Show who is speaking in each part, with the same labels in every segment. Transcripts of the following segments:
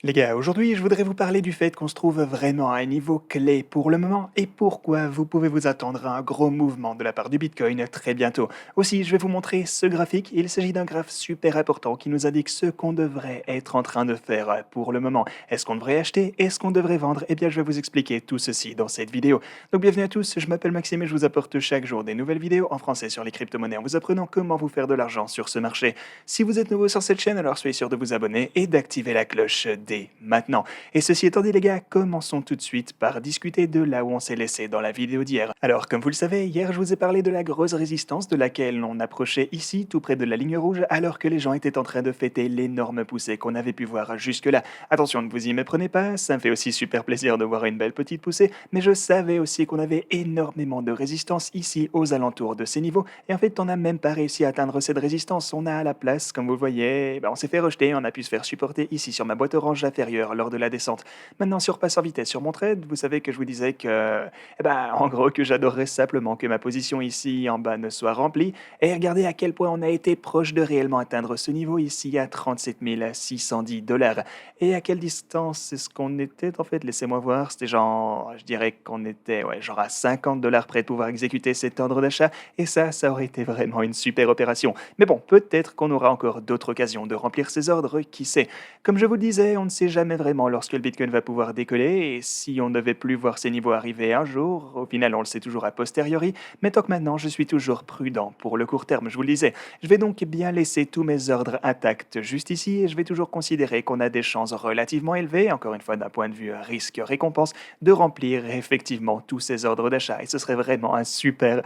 Speaker 1: Les gars, aujourd'hui, je voudrais vous parler du fait qu'on se trouve vraiment à un niveau clé pour le moment et pourquoi vous pouvez vous attendre à un gros mouvement de la part du Bitcoin très bientôt. Aussi, je vais vous montrer ce graphique. Il s'agit d'un graphe super important qui nous indique ce qu'on devrait être en train de faire pour le moment. Est-ce qu'on devrait acheter? Est-ce qu'on devrait vendre? Eh bien, je vais vous expliquer tout ceci dans cette vidéo. Donc, bienvenue à tous, je m'appelle Maxime et je vous apporte chaque jour des nouvelles vidéos en français sur les crypto-monnaies en vous apprenant comment vous faire de l'argent sur ce marché. Si vous êtes nouveau sur cette chaîne, alors soyez sûr de vous abonner et d'activer la cloche dès maintenant. Et ceci étant dit les gars, commençons tout de suite par discuter de là où on s'est laissé dans la vidéo d'hier. Alors comme vous le savez, hier je vous ai parlé de la grosse résistance de laquelle on approchait ici tout près de la ligne rouge alors que les gens étaient en train de fêter l'énorme poussée qu'on avait pu voir jusque-là. Attention, ne vous y méprenez pas, ça me fait aussi super plaisir de voir une belle petite poussée, mais je savais aussi qu'on avait énormément de résistance ici aux alentours de ces niveaux et en fait on n'a même pas réussi à atteindre cette résistance. On a à la place, comme vous le voyez, on s'est fait rejeter, on a pu se faire supporter ici sur ma boîte orange inférieure lors de la descente. Maintenant, si on repasse en vitesse sur mon trade, vous savez que je vous disais que, en gros, que j'adorerais simplement que ma position ici en bas ne soit remplie. Et regardez à quel point on a été proche de réellement atteindre ce niveau ici à 37 610 dollars. Et à quelle distance est-ce qu'on était en fait? Laissez-moi voir. C'était genre, je dirais qu'on était genre à 50 dollars près de pouvoir exécuter cet ordre d'achat. Et ça aurait été vraiment une super opération. Mais bon, peut-être qu'on aura encore d'autres occasions de remplir ces ordres, qui sait. Comme je vous le disais, on ne sait jamais vraiment lorsque le Bitcoin va pouvoir décoller, et si on ne devait plus voir ces niveaux arriver un jour, au final on le sait toujours a posteriori, mais tant que maintenant je suis toujours prudent pour le court terme, je vous le disais. Je vais donc bien laisser tous mes ordres intacts juste ici, et je vais toujours considérer qu'on a des chances relativement élevées, encore une fois d'un point de vue risque-récompense, de remplir effectivement tous ces ordres d'achat, et ce serait vraiment un super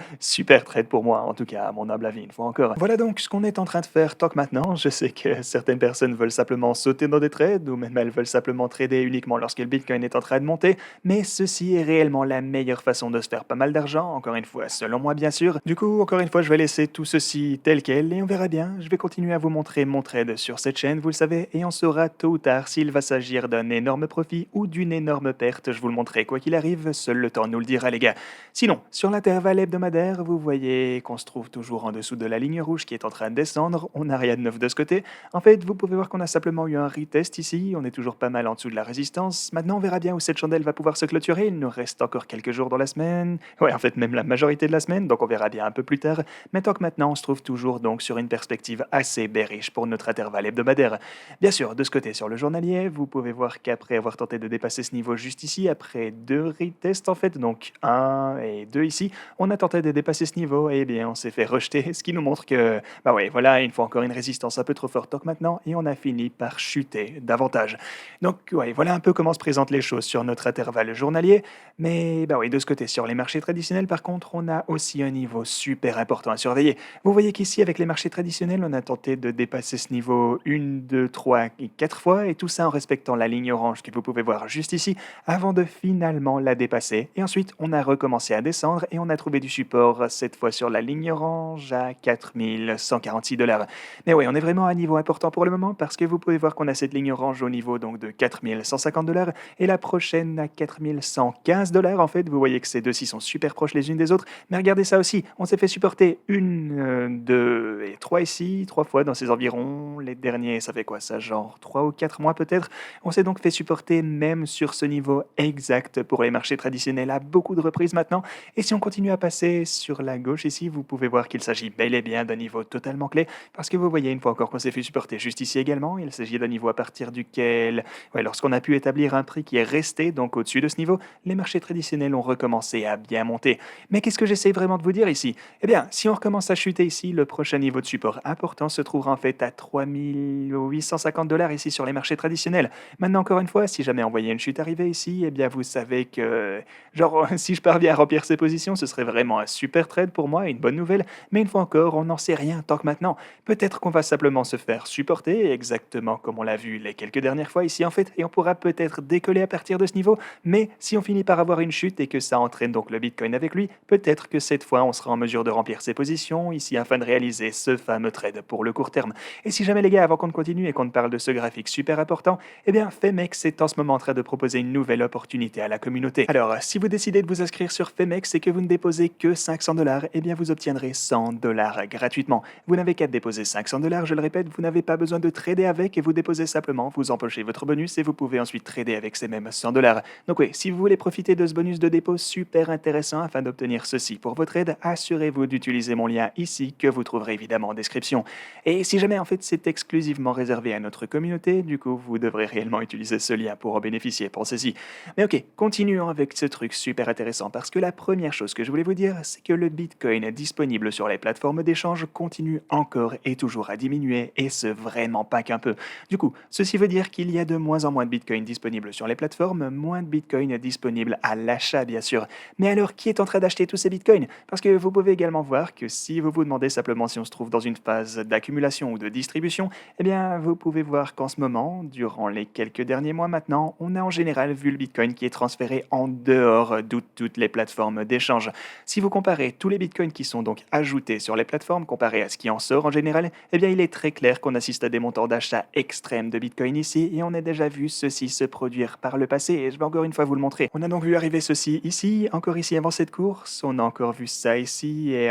Speaker 1: trade pour moi, en tout cas à mon humble avis une fois encore. Voilà donc ce qu'on est en train de faire tant que maintenant. Je sais que certaines personnes veulent simplement sauter dans des trades, ou même elles veulent simplement trader uniquement lorsque le Bitcoin est en train de monter, mais ceci est réellement la meilleure façon de se faire pas mal d'argent, encore une fois, selon moi bien sûr. Du coup, encore une fois, je vais laisser tout ceci tel quel, et on verra bien. Je vais continuer à vous montrer mon trade sur cette chaîne, vous le savez, et on saura tôt ou tard s'il va s'agir d'un énorme profit ou d'une énorme perte. Je vous le montrerai quoi qu'il arrive, seul le temps nous le dira les gars. Sinon, sur l'intervalle hebdomadaire, vous voyez qu'on se trouve toujours en dessous de la ligne rouge qui est en train de descendre, on n'a rien de neuf de ce côté. En fait, vous pouvez voir qu'on a simplement eu un retest ici, on est toujours pas mal en dessous de la résistance. Maintenant, on verra bien où cette chandelle va pouvoir se clôturer, il nous reste encore quelques jours dans la semaine, ouais en fait même la majorité de la semaine, donc on verra bien un peu plus tard. Mais tant que maintenant, on se trouve toujours donc sur une perspective assez bearish pour notre intervalle hebdomadaire. Bien sûr, de ce côté, sur le journalier, vous pouvez voir qu'après avoir tenté de dépasser ce niveau juste ici, après deux retests en fait, donc 1 et 2 ici, on a tenté de dépasser ce niveau et bien on s'est fait rejeter, ce qui nous montre que, bah ouais, voilà, il faut encore une résistance un peu trop forte donc maintenant et on a fini par chuter davantage. Donc ouais, voilà un peu comment se présentent les choses sur notre intervalle journalier, mais bah oui, de ce côté, sur les marchés traditionnels par contre, on a aussi un niveau super important à surveiller. Vous voyez qu'ici, avec les marchés traditionnels, on a tenté de dépasser ce niveau 1, 2, 3 et 4 fois, et tout ça en respectant la ligne orange que vous pouvez voir juste ici, avant de finalement la dépasser. Et ensuite, on a recommencé à descendre et on a trouvé du support, cette fois sur la ligne orange, à 4146 dollars. Mais oui, on est vraiment à un niveau important pour le moment, parce que vous pouvez voir qu'on a cette ligne orange au niveau donc de 4150 dollars, et la prochaine à 4115 dollars. En fait, vous voyez que ces deux-ci sont super proches les unes des autres, mais regardez ça aussi, on s'est fait supporter 1, 2 et 3 ici, 3 fois dans ces environs. Les derniers, ça fait quoi ça, genre 3 ou 4 mois peut-être? On s'est donc fait supporter même sur ce niveau exact pour les marchés traditionnels à beaucoup de reprises maintenant. Et si on continue à passer sur la gauche ici, vous pouvez voir qu'il s'agit bel et bien d'un niveau totalement clé, parce que vous voyez une fois encore qu'on s'est fait supporter juste ici également, il s'agit d'un niveau à partir duquel, ouais, lorsqu'on a pu établir un prix qui est resté donc au-dessus de ce niveau, les marchés traditionnels ont recommencé à bien monter. Mais qu'est-ce que j'essaie vraiment de vous dire ici? Eh bien, si on recommence à chuter ici, le prochain niveau de support important se trouvera en fait à 3850 dollars ici sur les marchés traditionnels. Maintenant, encore une fois, si jamais on voyait une chute arriver ici, eh bien, vous savez que, genre, si je parviens à remplir ces positions, ce serait vraiment un super trade pour moi, une bonne nouvelle. Mais une fois encore, on n'en sait rien tant que maintenant. Peut-être qu'on va simplement se faire supporter, exactement comme on l'a vu les quelques dernières fois ici en fait, et on pourra peut-être décoller à partir de ce niveau. Mais si on finit par avoir une chute et que ça entraîne donc le Bitcoin avec lui, peut-être que cette fois on sera en mesure de remplir ses positions ici afin de réaliser ce fameux trade pour le court terme. Et si jamais les gars, avant qu'on ne continue et qu'on ne parle de ce graphique super important, eh bien Femex est en ce moment en train de proposer une nouvelle opportunité à la communauté. Alors, si vous décidez de vous inscrire sur Femex et que vous ne déposez que 500 dollars, eh bien vous obtiendrez 100 dollars gratuitement. Vous n'avez qu'à déposer 500 dollars, je le répète, vous n'avez pas besoin de trader avec et vous déposez simplement, vous empocher votre bonus et vous pouvez ensuite trader avec ces mêmes 100 $. Donc oui, si vous voulez profiter de ce bonus de dépôt super intéressant afin d'obtenir ceci pour vos trades, assurez-vous d'utiliser mon lien ici que vous trouverez évidemment en description. Et si jamais en fait c'est exclusivement réservé à notre communauté, du coup vous devrez réellement utiliser ce lien pour en bénéficier, pensez-y. Mais ok, continuons avec ce truc super intéressant parce que la première chose que je voulais vous dire, c'est que le Bitcoin disponible sur les plateformes d'échange continue encore et toujours à diminuer et ce vraiment pas qu'un peu. Du coup, ceci veut dire qu'il y a de moins en moins de Bitcoin disponibles sur les plateformes, moins de Bitcoin disponibles à l'achat bien sûr. Mais alors qui est en train d'acheter tous ces Bitcoins? Parce que vous pouvez également voir que si vous vous demandez simplement si on se trouve dans une phase d'accumulation ou de distribution, eh bien vous pouvez voir qu'en ce moment, durant les quelques derniers mois maintenant, on a en général vu le Bitcoin qui est transféré en dehors de toutes les plateformes d'échange. Si vous comparez tous les Bitcoins qui sont donc ajoutés sur les plateformes comparé à ce qui en sort en général, eh bien il est très clair qu'on assiste à des montants d'achat extrêmes de Bitcoin ici et on a déjà vu ceci se produire par le passé et je vais encore une fois vous le montrer. On a donc vu arriver ceci ici, encore ici avant cette course, on a encore vu ça ici et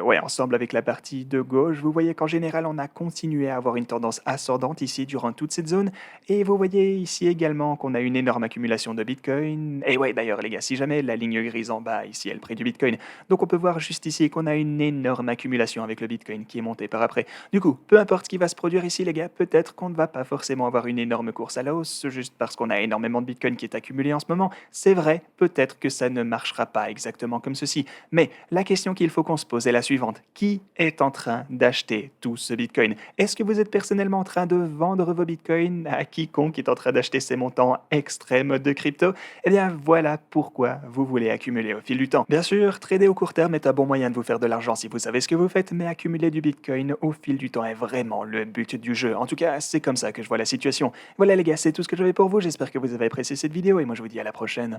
Speaker 1: ouais, ensemble avec la partie de gauche, vous voyez qu'en général on a continué à avoir une tendance ascendante ici durant toute cette zone et vous voyez ici également qu'on a une énorme accumulation de Bitcoin. Et ouais d'ailleurs les gars, si jamais la ligne grise en bas ici est le prix du Bitcoin, donc on peut voir juste ici qu'on a une énorme accumulation avec le Bitcoin qui est monté par après. Du coup, peu importe ce qui va se produire ici les gars, peut-être qu'on ne va pas forcément avoir une énorme course à la hausse juste parce qu'on a énormément de Bitcoin qui est accumulé en ce moment. C'est vrai, peut-être que ça ne marchera pas exactement comme ceci. Mais la question qu'il faut qu'on se pose est la suivante. Qui est en train d'acheter tout ce Bitcoin? Est-ce que vous êtes personnellement en train de vendre vos Bitcoins à quiconque est en train d'acheter ces montants extrêmes de crypto? Eh bien voilà pourquoi vous voulez accumuler au fil du temps. Bien sûr, trader au court terme est un bon moyen de vous faire de l'argent si vous savez ce que vous faites, mais accumuler du Bitcoin au fil du temps est vraiment le but du jeu. En tout cas, c'est comme ça que je vois la situation. Voilà les gars, c'est tout ce que j'avais pour vous. J'espère que vous avez apprécié cette vidéo et moi je vous dis à la prochaine.